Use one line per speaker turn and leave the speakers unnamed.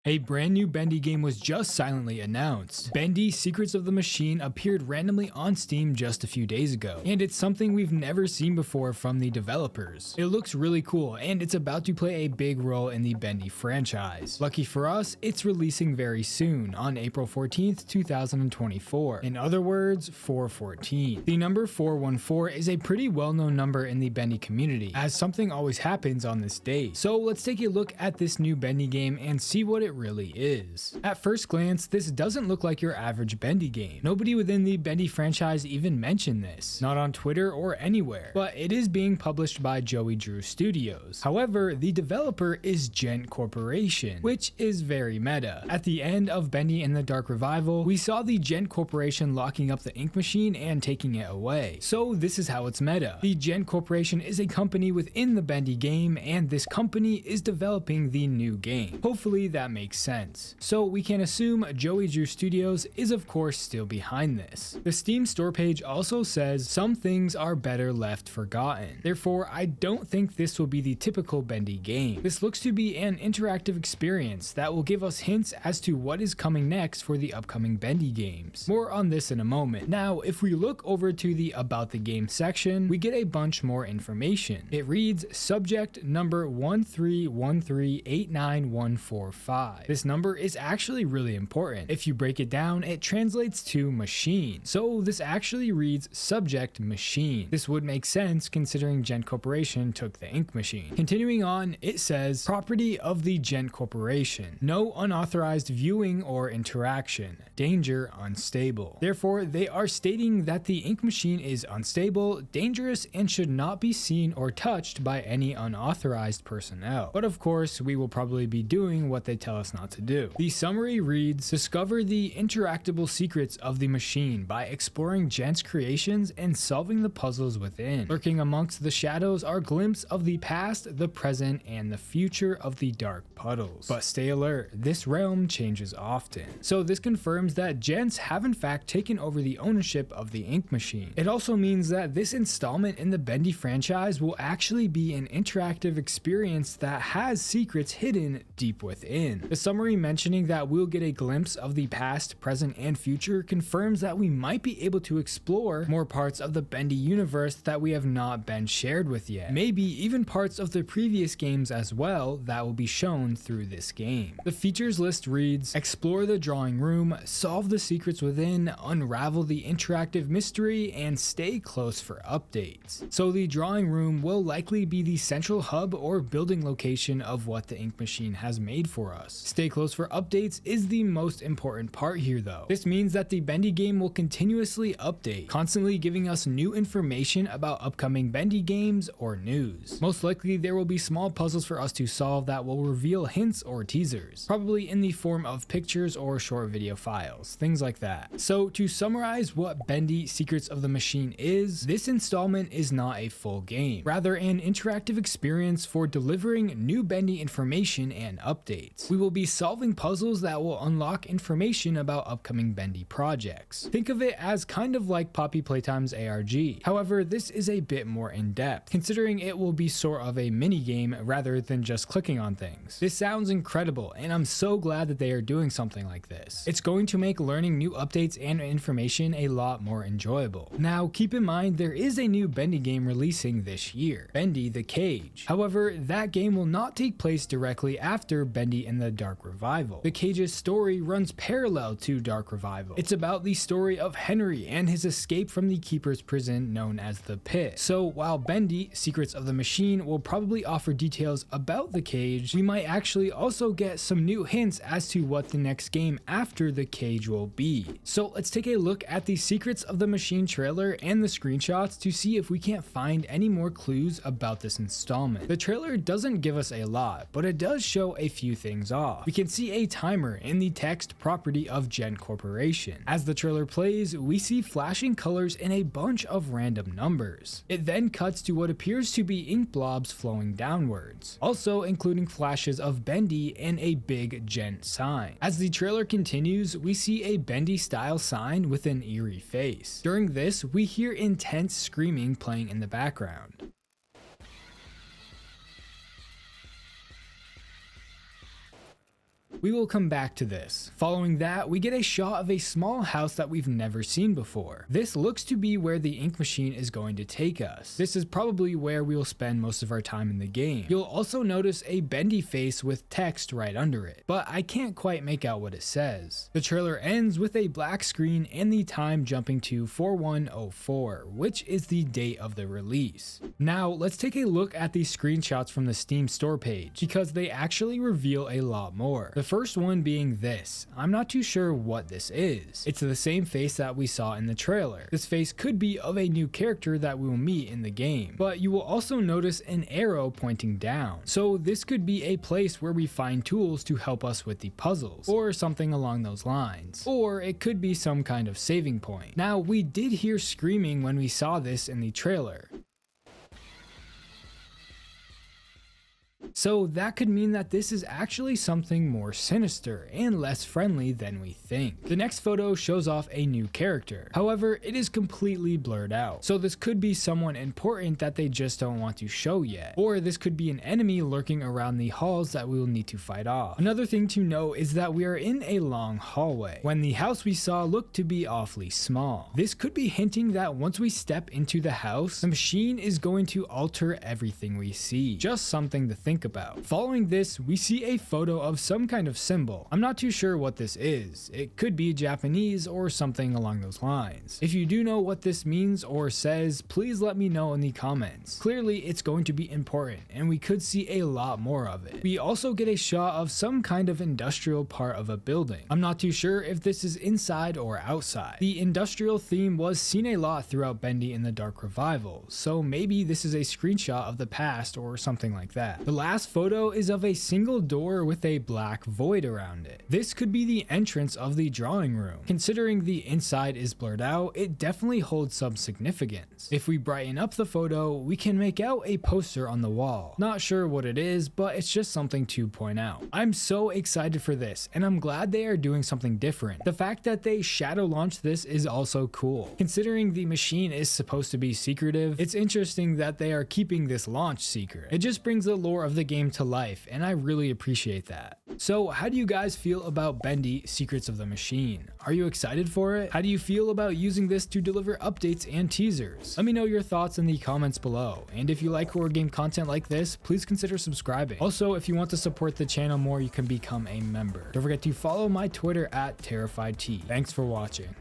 A brand new Bendy game was just silently announced. Bendy Secrets of the Machine appeared randomly on Steam just a few days ago, and it's something we've never seen before from the developers. It looks really cool, and it's about to play a big role in the Bendy franchise. Lucky for us, it's releasing very soon, on April 14th, 2024. In other words, 414. The number 414 is a pretty well-known number in the Bendy community, as something always happens on this date. So let's take a look at this new Bendy game and see what it really is. At first glance, this doesn't look like your average Bendy game. Nobody within the Bendy franchise even mentioned this, not on Twitter or anywhere, but it is being published by Joey Drew Studios. However, the developer is Gent Corporation, which is very meta. At the end of Bendy and the Dark Revival, we saw the Gent Corporation locking up the ink machine and taking it away. So this is how it's meta. The Gent Corporation is a company within the Bendy game, and this company is developing the new game. Hopefully that makes sense. So we can assume Joey Drew Studios is of course still behind this. The Steam store page also says some things are better left forgotten. Therefore, I don't think this will be the typical Bendy game. This looks to be an interactive experience that will give us hints as to what is coming next for the upcoming Bendy games. More on this in a moment. Now, if we look over to the About the Game section, we get a bunch more information. It reads subject number 131389145. This number is actually really important. If you break it down, it translates to machine. So this actually reads subject machine. This would make sense considering Gent Corporation took the ink machine. Continuing on, it says property of the Gent Corporation. No unauthorized viewing or interaction. Danger unstable. Therefore, they are stating that the ink machine is unstable, dangerous, and should not be seen or touched by any unauthorized personnel. But of course, we will probably be doing what they tell us not to do. The summary reads, discover the interactable secrets of the machine by exploring Gent's creations and solving the puzzles within. Lurking amongst the shadows are glimpses of the past, the present, and the future of the dark puddles. But stay alert, this realm changes often. So this confirms that Gents have in fact taken over the ownership of the ink machine. It also means that this installment in the Bendy franchise will actually be an interactive experience that has secrets hidden deep within. The summary mentioning that we'll get a glimpse of the past, present, and future confirms that we might be able to explore more parts of the Bendy universe that we have not been shared with yet. Maybe even parts of the previous games as well that will be shown through this game. The features list reads, explore the drawing room, solve the secrets within, unravel the interactive mystery, and stay close for updates. So the drawing room will likely be the central hub or building location of what the ink machine has made for us. Stay close for updates is the most important part here though. This means that the Bendy game will continuously update, constantly giving us new information about upcoming Bendy games or news. Most likely there will be small puzzles for us to solve that will reveal hints or teasers, probably in the form of pictures or short video files, things like that. So to summarize what Bendy Secrets of the Machine is, this installment is not a full game, rather an interactive experience for delivering new Bendy information and updates. We will be solving puzzles that will unlock information about upcoming Bendy projects. Think of it as kind of like Poppy Playtime's ARG. However, this is a bit more in-depth, considering it will be sort of a mini game rather than just clicking on things. This sounds incredible, and I'm so glad that they are doing something like this. It's going to make learning new updates and information a lot more enjoyable. Now, keep in mind there is a new Bendy game releasing this year, Bendy the Cage. However, that game will not take place directly after Bendy and the Dark Revival. The Cage's story runs parallel to Dark Revival. It's about the story of Henry and his escape from the Keeper's prison known as the Pit. So while Bendy Secrets of the Machine will probably offer details about the Cage, we might actually also get some new hints as to what the next game after the Cage will be. So let's take a look at the Secrets of the Machine trailer and the screenshots to see if we can't find any more clues about this installment. The trailer doesn't give us a lot, but it does show a few things off. We can see a timer in the text property of Gent Corporation. As the trailer plays, we see flashing colors in a bunch of random numbers. It then cuts to what appears to be ink blobs flowing downwards, also including flashes of Bendy and a big Gent sign. As the trailer continues, we see a Bendy style sign with an eerie face. During this, we hear intense screaming playing in the background. We will come back to this. Following that, we get a shot of a small house that we've never seen before. This looks to be where the ink machine is going to take us. This is probably where we will spend most of our time in the game. You'll also notice a Bendy face with text right under it, but I can't quite make out what it says. The trailer ends with a black screen and the time jumping to 4104, which is the date of the release. Now let's take a look at these screenshots from the Steam store page, because they actually reveal a lot more. The first one being this. I'm not too sure what this is. It's the same face that we saw in the trailer. This face could be of a new character that we will meet in the game, but you will also notice an arrow pointing down. So this could be a place where we find tools to help us with the puzzles, or something along those lines. Or it could be some kind of saving point. Now, we did hear screaming when we saw this in the trailer. So that could mean that this is actually something more sinister and less friendly than we think. The next photo shows off a new character. However, it is completely blurred out. So this could be someone important that they just don't want to show yet. Or this could be an enemy lurking around the halls that we will need to fight off. Another thing to know is that we are in a long hallway, when the house we saw looked to be awfully small. This could be hinting that once we step into the house, the machine is going to alter everything we see. Just something to think about. Following this, we see a photo of some kind of symbol. I'm not too sure what this is. It could be Japanese or something along those lines. If you do know what this means or says, please let me know in the comments. Clearly, it's going to be important, and we could see a lot more of it. We also get a shot of some kind of industrial part of a building. I'm not too sure if this is inside or outside. The industrial theme was seen a lot throughout Bendy in the Dark Revival, so maybe this is a screenshot of the past or something like that. The last photo is of a single door with a black void around it. This could be the entrance of the drawing room. Considering the inside is blurred out, it definitely holds some significance. If we brighten up the photo, we can make out a poster on the wall. Not sure what it is, but it's just something to point out. I'm so excited for this, and I'm glad they are doing something different. The fact that they shadow launched this is also cool. Considering the machine is supposed to be secretive, it's interesting that they are keeping this launch secret. It just brings the lore of the game to life, and I really appreciate that. So how do you guys feel about Bendy Secrets of the Machine? Are you excited for it? How do you feel about using this to deliver updates and teasers? Let me know your thoughts in the comments below, and if you like horror game content like this, please consider subscribing. Also, if you want to support the channel more, you can become a member. Don't forget to follow my Twitter at TerrifiedT. Thanks for watching.